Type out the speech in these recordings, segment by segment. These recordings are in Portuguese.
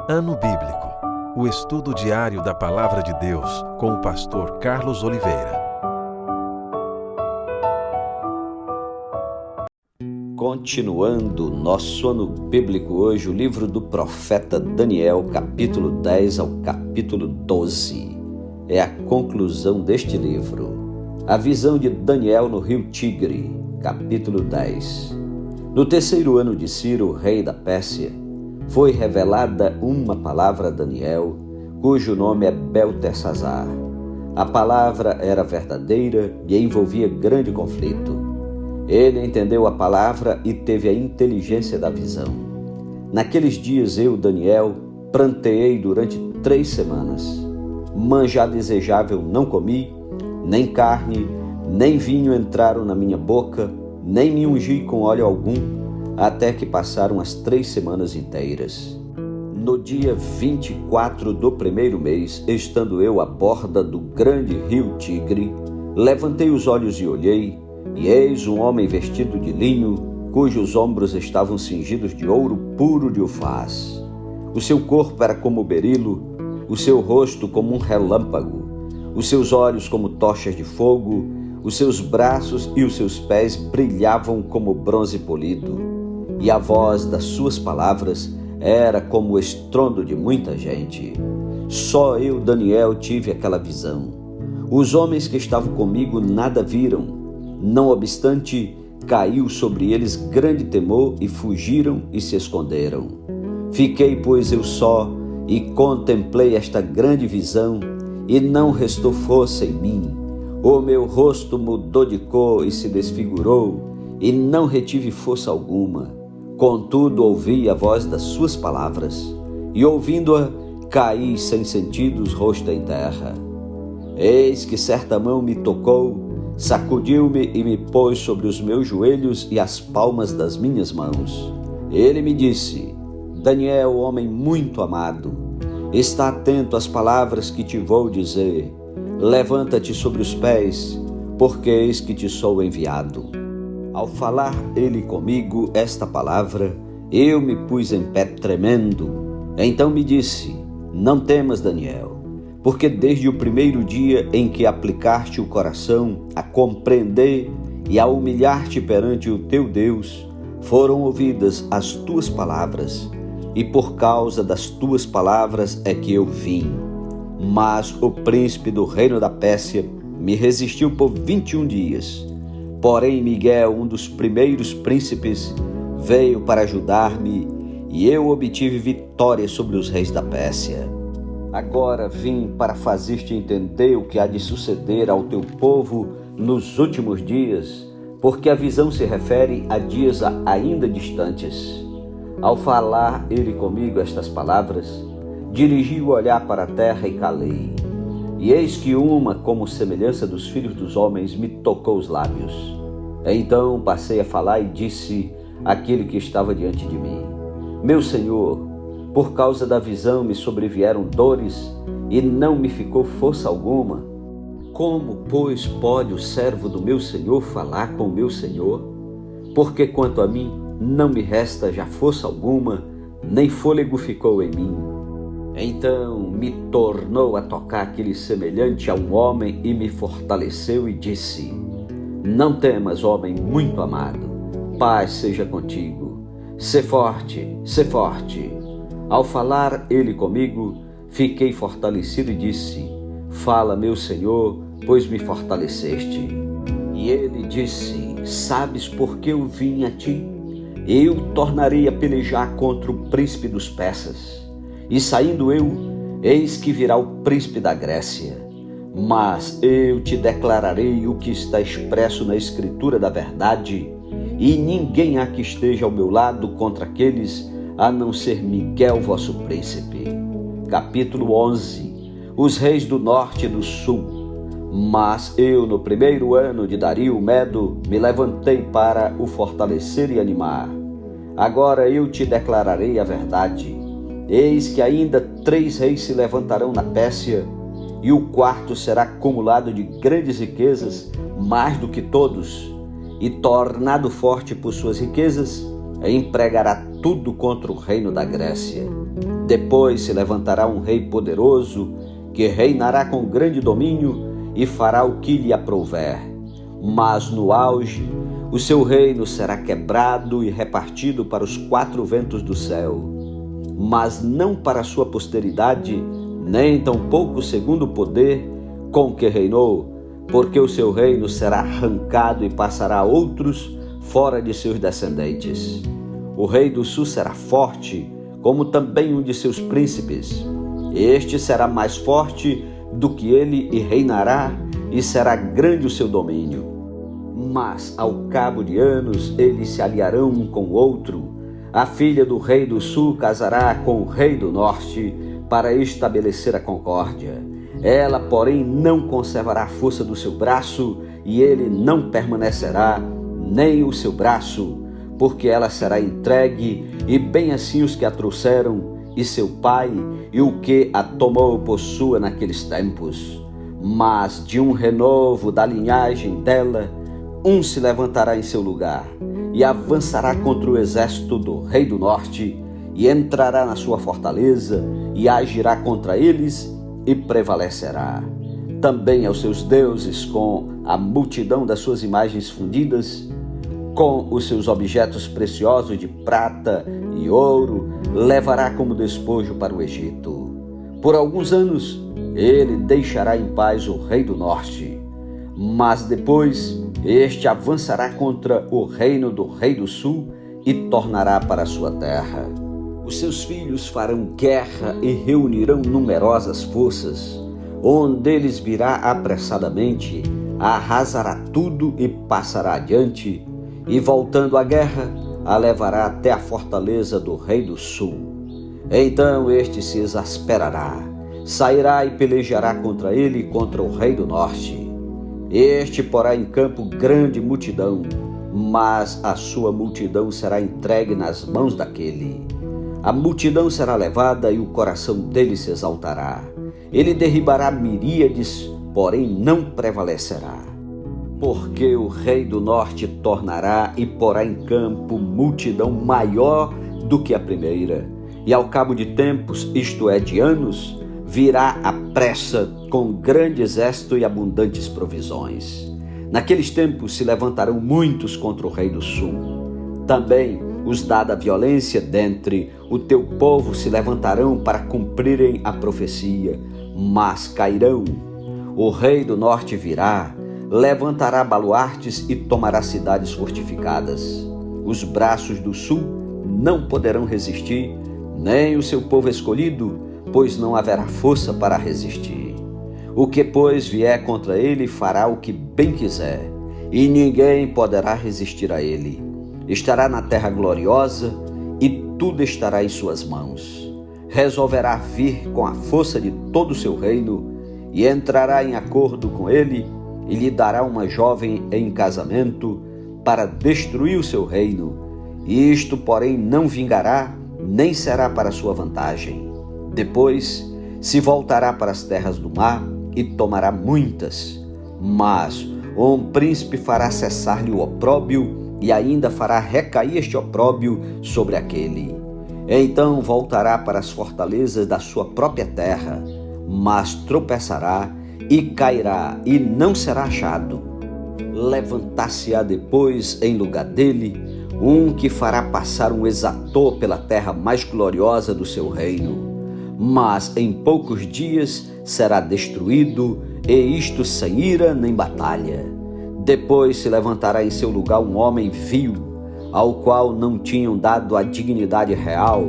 Ano Bíblico, o estudo diário da Palavra de Deus com o pastor Carlos Oliveira. Continuando nosso ano bíblico hoje, o livro do profeta Daniel, capítulo 10 ao capítulo 12. É a conclusão deste livro. A visão de Daniel no rio Tigre, capítulo 10. No terceiro ano de Ciro, rei da Pérsia, foi revelada uma palavra a Daniel, cujo nome é Beltesazar. A palavra era verdadeira e envolvia grande conflito. Ele entendeu a palavra e teve a inteligência da visão. Naqueles dias eu, Daniel, pranteei durante 3 semanas. Manjar desejável não comi, nem carne, nem vinho entraram na minha boca, nem me ungi com óleo algum, até que passaram as 3 semanas inteiras. No dia 24 do primeiro mês, estando eu à borda do grande rio Tigre, levantei os olhos e olhei, e eis um homem vestido de linho, cujos ombros estavam cingidos de ouro puro de Ufaz. O seu corpo era como berilo, o seu rosto como um relâmpago, os seus olhos como tochas de fogo, os seus braços e os seus pés brilhavam como bronze polido, e a voz das suas palavras era como o estrondo de muita gente. Só eu, Daniel, tive aquela visão. Os homens que estavam comigo nada viram. Não obstante, caiu sobre eles grande temor e fugiram e se esconderam. Fiquei, pois, eu só e contemplei esta grande visão, e não restou força em mim. O meu rosto mudou de cor e se desfigurou, e não retive força alguma. Contudo, ouvi a voz das suas palavras, e ouvindo-a, caí sem sentidos, rosto em terra. Eis que certa mão me tocou, sacudiu-me e me pôs sobre os meus joelhos e as palmas das minhas mãos. Ele me disse: Daniel, homem muito amado, está atento às palavras que te vou dizer. Levanta-te sobre os pés, porque eis que te sou enviado. Ao falar ele comigo esta palavra, eu me pus em pé tremendo. Então me disse: não temas, Daniel, porque desde o primeiro dia em que aplicaste o coração a compreender e a humilhar-te perante o teu Deus, foram ouvidas as tuas palavras, e por causa das tuas palavras é que eu vim. Mas o príncipe do reino da Pérsia me resistiu por 21 dias. Porém, Miguel, um dos primeiros príncipes, veio para ajudar-me, e eu obtive vitória sobre os reis da Pérsia. Agora vim para fazer-te entender o que há de suceder ao teu povo nos últimos dias, porque a visão se refere a dias ainda distantes. Ao falar ele comigo estas palavras, dirigi o olhar para a terra e calei. E eis que uma, como semelhança dos filhos dos homens, me tocou os lábios. Então passei a falar e disse àquele que estava diante de mim: meu Senhor, por causa da visão me sobrevieram dores e não me ficou força alguma. Como, pois, pode o servo do meu Senhor falar com o meu Senhor? Porque quanto a mim, não me resta já força alguma, nem fôlego ficou em mim. Então me tornou a tocar aquele semelhante a um homem e me fortaleceu e disse: não temas, homem muito amado, paz seja contigo, sê forte, sê forte. Ao falar ele comigo, fiquei fortalecido e disse: fala, meu Senhor, pois me fortaleceste. E ele disse: sabes por que eu vim a ti? Eu tornarei a pelejar contra o príncipe dos persas. E saindo eu, eis que virá o príncipe da Grécia. Mas eu te declararei o que está expresso na Escritura da verdade, e ninguém há que esteja ao meu lado contra aqueles, a não ser Miguel, vosso príncipe. Capítulo 11. Os reis do norte e do sul. Mas eu, no primeiro ano de Dario Medo, me levantei para o fortalecer e animar. Agora eu te declararei a verdade. Eis que ainda 3 reis se levantarão na Pérsia, e o quarto será acumulado de grandes riquezas, mais do que todos, e tornado forte por suas riquezas, empregará tudo contra o reino da Grécia. Depois se levantará um rei poderoso, que reinará com grande domínio e fará o que lhe aprouver. Mas no auge, o seu reino será quebrado e repartido para os 4 ventos do céu, mas não para a sua posteridade, nem tampouco segundo o poder com que reinou, porque o seu reino será arrancado e passará a outros fora de seus descendentes. O rei do sul será forte, como também um de seus príncipes. Este será mais forte do que ele e reinará, e será grande o seu domínio. Mas ao cabo de anos eles se aliarão um com o outro. A filha do rei do sul casará com o rei do norte para estabelecer a concórdia. Ela, porém, não conservará a força do seu braço, e ele não permanecerá, nem o seu braço, porque ela será entregue, e bem assim os que a trouxeram, e seu pai, e o que a tomou por sua naqueles tempos. Mas de um renovo da linhagem dela, um se levantará em seu lugar, e avançará contra o exército do rei do norte, e entrará na sua fortaleza, e agirá contra eles, e prevalecerá. Também aos seus deuses, com a multidão das suas imagens fundidas, com os seus objetos preciosos de prata e ouro, levará como despojo para o Egito. Por alguns anos, ele deixará em paz o rei do norte, mas depois este avançará contra o reino do rei do sul e tornará para a sua terra. Os seus filhos farão guerra e reunirão numerosas forças, onde eles virá apressadamente, arrasará tudo e passará adiante, e voltando à guerra, a levará até a fortaleza do rei do sul. Então este se exasperará, sairá e pelejará contra ele e contra o rei do norte. Este porá em campo grande multidão, mas a sua multidão será entregue nas mãos daquele. A multidão será levada e o coração dele se exaltará. Ele derribará miríades, porém não prevalecerá. Porque o rei do norte tornará e porá em campo multidão maior do que a primeira. E ao cabo de tempos, isto é, de anos, virá à pressa com grande exército e abundantes provisões. Naqueles tempos se levantarão muitos contra o rei do sul. Também os dada violência dentre o teu povo se levantarão para cumprirem a profecia, mas cairão. O rei do norte virá, levantará baluartes e tomará cidades fortificadas. Os braços do sul não poderão resistir, nem o seu povo escolhido, pois não haverá força para resistir. O que, pois, vier contra ele fará o que bem quiser, e ninguém poderá resistir a ele. Estará na terra gloriosa, e tudo estará em suas mãos. Resolverá vir com a força de todo o seu reino, e entrará em acordo com ele, e lhe dará uma jovem em casamento, para destruir o seu reino. Isto, porém, não vingará, nem será para sua vantagem. Depois se voltará para as terras do mar e tomará muitas, mas um príncipe fará cessar-lhe o opróbrio e ainda fará recair este opróbrio sobre aquele. Então voltará para as fortalezas da sua própria terra, mas tropeçará e cairá e não será achado. Levantar-se-á depois em lugar dele um que fará passar um exator pela terra mais gloriosa do seu reino, mas em poucos dias será destruído, e isto sem ira nem batalha. Depois se levantará em seu lugar um homem vil, ao qual não tinham dado a dignidade real,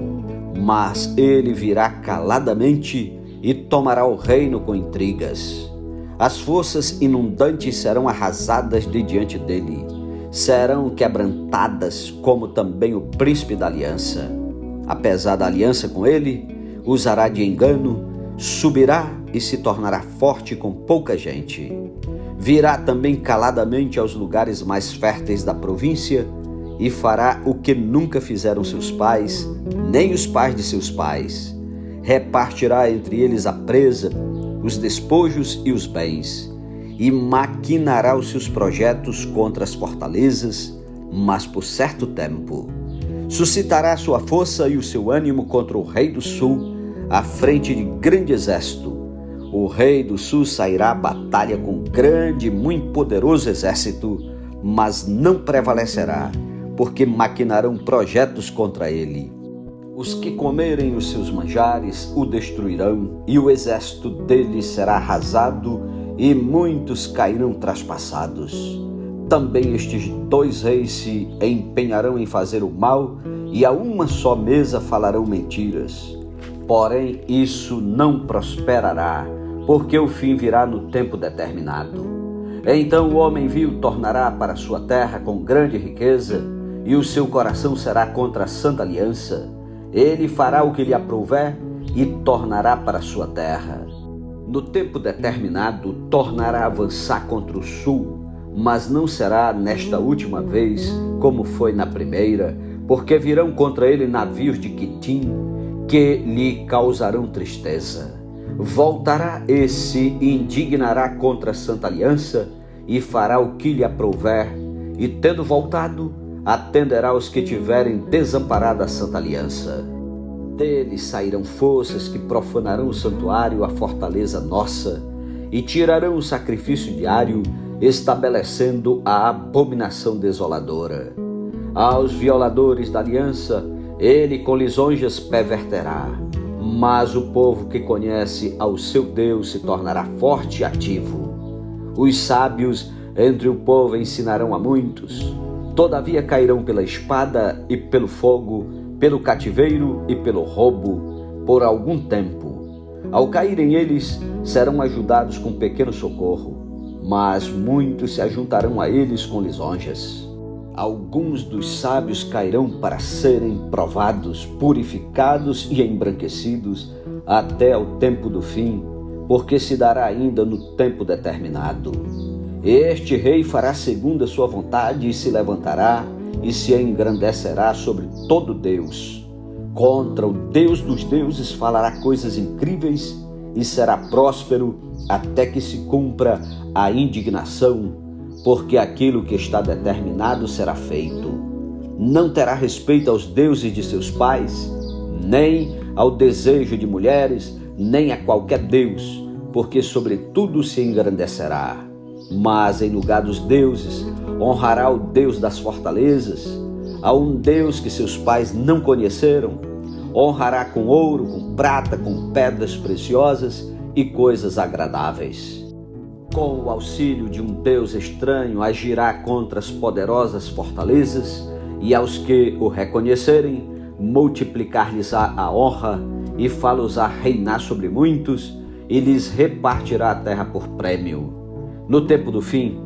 mas ele virá caladamente e tomará o reino com intrigas. As forças inundantes serão arrasadas de diante dele, serão quebrantadas, como também o príncipe da aliança. Apesar da aliança com ele, usará de engano, subirá e se tornará forte com pouca gente. Virá também caladamente aos lugares mais férteis da província e fará o que nunca fizeram seus pais, nem os pais de seus pais. Repartirá entre eles a presa, os despojos e os bens, e maquinará os seus projetos contra as fortalezas, mas por certo tempo. Suscitará sua força e o seu ânimo contra o rei do sul, à frente de grande exército. O rei do sul sairá à batalha com grande e muito poderoso exército, mas não prevalecerá, porque maquinarão projetos contra ele. Os que comerem os seus manjares o destruirão, e o exército dele será arrasado, e muitos cairão traspassados. Também estes dois reis se empenharão em fazer o mal, e a uma só mesa falarão mentiras. Porém, isso não prosperará, porque o fim virá no tempo determinado. Então o homem vil tornará para sua terra com grande riqueza, e o seu coração será contra a santa aliança. Ele fará o que lhe aprouver e tornará para sua terra. No tempo determinado, tornará a avançar contra o sul, mas não será nesta última vez como foi na primeira, porque virão contra ele navios de Quitim, que lhe causarão tristeza. Voltará esse e indignará contra a santa aliança, e fará o que lhe aprouver, e tendo voltado, atenderá os que tiverem desamparado a santa aliança. Dele sairão forças que profanarão o santuário, a fortaleza nossa, e tirarão o sacrifício diário, estabelecendo a abominação desoladora. Aos violadores da aliança, ele com lisonjas perverterá, mas o povo que conhece ao seu Deus se tornará forte e ativo. Os sábios entre o povo ensinarão a muitos. Todavia cairão pela espada e pelo fogo, pelo cativeiro e pelo roubo, por algum tempo. Ao caírem eles, serão ajudados com pequeno socorro, mas muitos se ajuntarão a eles com lisonjas. Alguns dos sábios cairão para serem provados, purificados e embranquecidos até o tempo do fim, porque se dará ainda no tempo determinado. Este rei fará segundo a sua vontade e se levantará e se engrandecerá sobre todo Deus. Contra o Deus dos deuses falará coisas incríveis e será próspero até que se cumpra a indignação, porque aquilo que está determinado será feito. Não terá respeito aos deuses de seus pais, nem ao desejo de mulheres, nem a qualquer deus, porque sobre tudo se engrandecerá. Mas em lugar dos deuses, honrará o Deus das fortalezas, a um Deus que seus pais não conheceram. Honrará com ouro, com prata, com pedras preciosas e coisas agradáveis. Com o auxílio de um Deus estranho, agirá contra as poderosas fortalezas, e aos que o reconhecerem, multiplicar-lhes-á a honra e fá-los-á reinar sobre muitos, e lhes repartirá a terra por prêmio. No tempo do fim,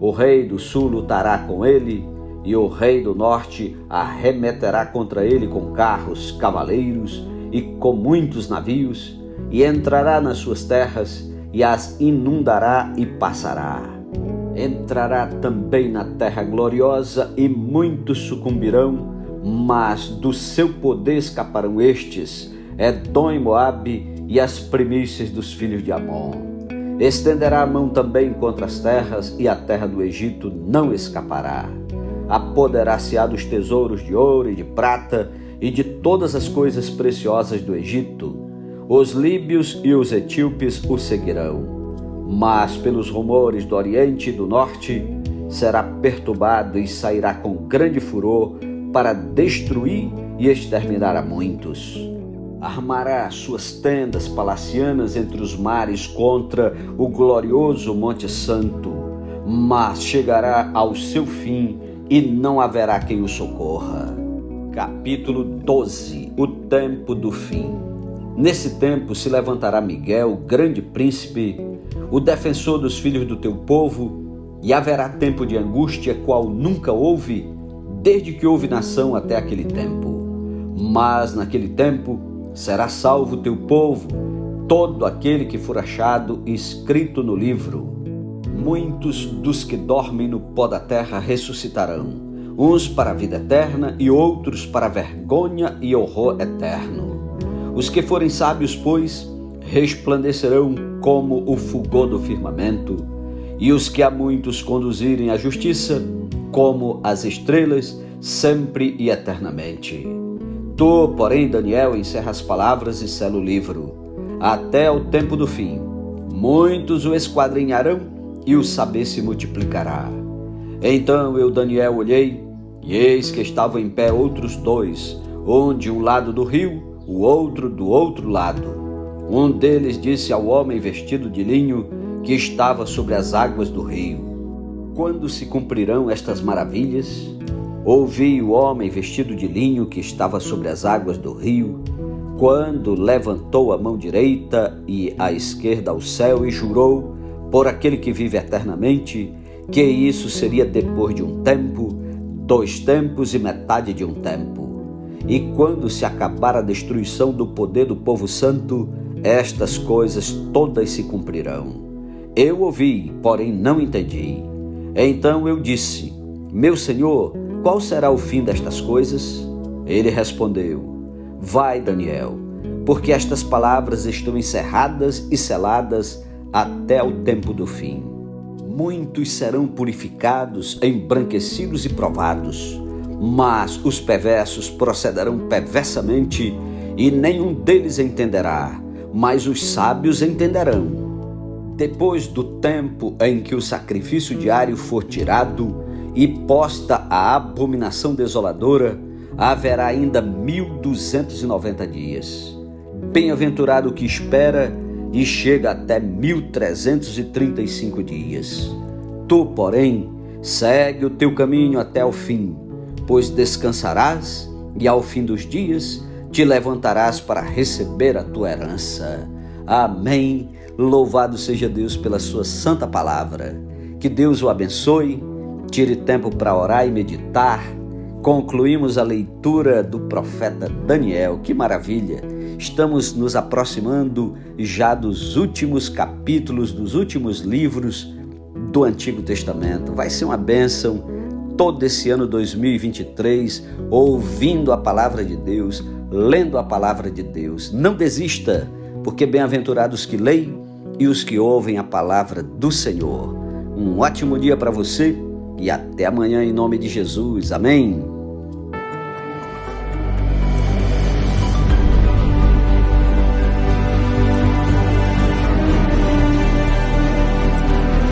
o rei do sul lutará com ele, e o rei do norte arremeterá contra ele com carros, cavaleiros e com muitos navios, e entrará nas suas terras e as inundará e passará. Entrará também na terra gloriosa e muitos sucumbirão, mas do seu poder escaparão estes, Edom e Moabe e as primícias dos filhos de Amon. Estenderá a mão também contra as terras, e a terra do Egito não escapará. Apoderar-se-á dos tesouros de ouro e de prata e de todas as coisas preciosas do Egito. Os líbios e os etíopes o seguirão. Mas pelos rumores do Oriente e do Norte será perturbado e sairá com grande furor para destruir e exterminar a muitos. Armará suas tendas palacianas entre os mares contra o glorioso Monte Santo, mas chegará ao seu fim e não haverá quem o socorra. Capítulo 12. O tempo do fim. Nesse tempo se levantará Miguel, o grande príncipe, o defensor dos filhos do teu povo, e haverá tempo de angústia qual nunca houve, desde que houve nação até aquele tempo. Mas naquele tempo será salvo o teu povo, todo aquele que for achado escrito no livro. Muitos dos que dormem no pó da terra ressuscitarão, uns para a vida eterna e outros para a vergonha e horror eterno. Os que forem sábios, pois, resplandecerão como o fulgor do firmamento, e os que a muitos conduzirem à justiça, como as estrelas, sempre e eternamente. Tu, porém, Daniel, encerra as palavras e sela o livro, até o tempo do fim. Muitos o esquadrinharão e o saber se multiplicará. Então eu, Daniel, olhei, e eis que estavam em pé outros dois, um de um lado do rio, o outro do outro lado. Um deles disse ao homem vestido de linho que estava sobre as águas do rio: quando se cumprirão estas maravilhas? Ouvi o homem vestido de linho que estava sobre as águas do rio, quando levantou a mão direita e a esquerda ao céu e jurou, por aquele que vive eternamente, que isso seria depois de um tempo, 2 tempos e metade de um tempo. E quando se acabar a destruição do poder do povo santo, estas coisas todas se cumprirão. Eu ouvi, porém não entendi. Então eu disse: meu senhor, qual será o fim destas coisas? Ele respondeu: vai, Daniel, porque estas palavras estão encerradas e seladas até o tempo do fim. Muitos serão purificados, embranquecidos e provados, mas os perversos procederão perversamente, e nenhum deles entenderá, mas os sábios entenderão. Depois do tempo em que o sacrifício diário for tirado e posta a abominação desoladora, haverá ainda 1290 dias. Bem-aventurado o que espera e chega até 1335 dias. Tu, porém, segue o teu caminho até o fim, pois descansarás e ao fim dos dias te levantarás para receber a tua herança. Amém. Louvado seja Deus pela sua santa palavra. Que Deus o abençoe. Tire tempo para orar e meditar. Concluímos a leitura do profeta Daniel. Que maravilha! Estamos nos aproximando já dos últimos capítulos, dos últimos livros do Antigo Testamento. Vai ser uma bênção todo esse ano 2023, ouvindo a palavra de Deus, lendo a palavra de Deus. Não desista, porque bem-aventurados que leem e os que ouvem a palavra do Senhor. Um ótimo dia para você e até amanhã em nome de Jesus. Amém.